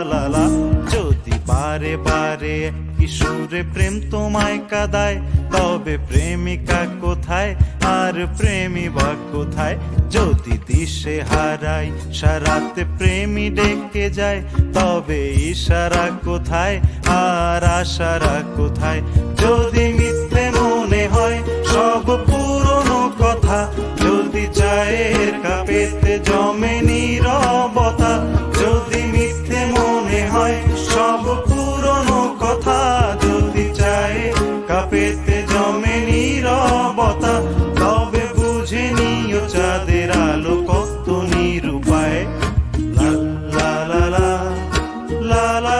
লালা যদি বারে বারে কিশোরে প্রেম তোমায় কাঁদায়, তবে প্রেমিকা কোথায় আর প্রেমী বা কোথায়? যদি দিশে হারাই সারাতে প্রেমী ডেকে যায়, তবে ইশারা কোথায় আর আশারা কোথায়? যদি মিথ্যে মনে হয় সব পুরনো কথা, যদি চায়ের কাপেতে জমে নীরবতা, যদি মিথ্যে মনে হয় সব পুরনো কথা, যদি চায়ের কাপেতে জমে নীরবতা, তবে বুঝে নিও চাঁদের আলো কত নিরূপায়। লা লা লা লা লা লা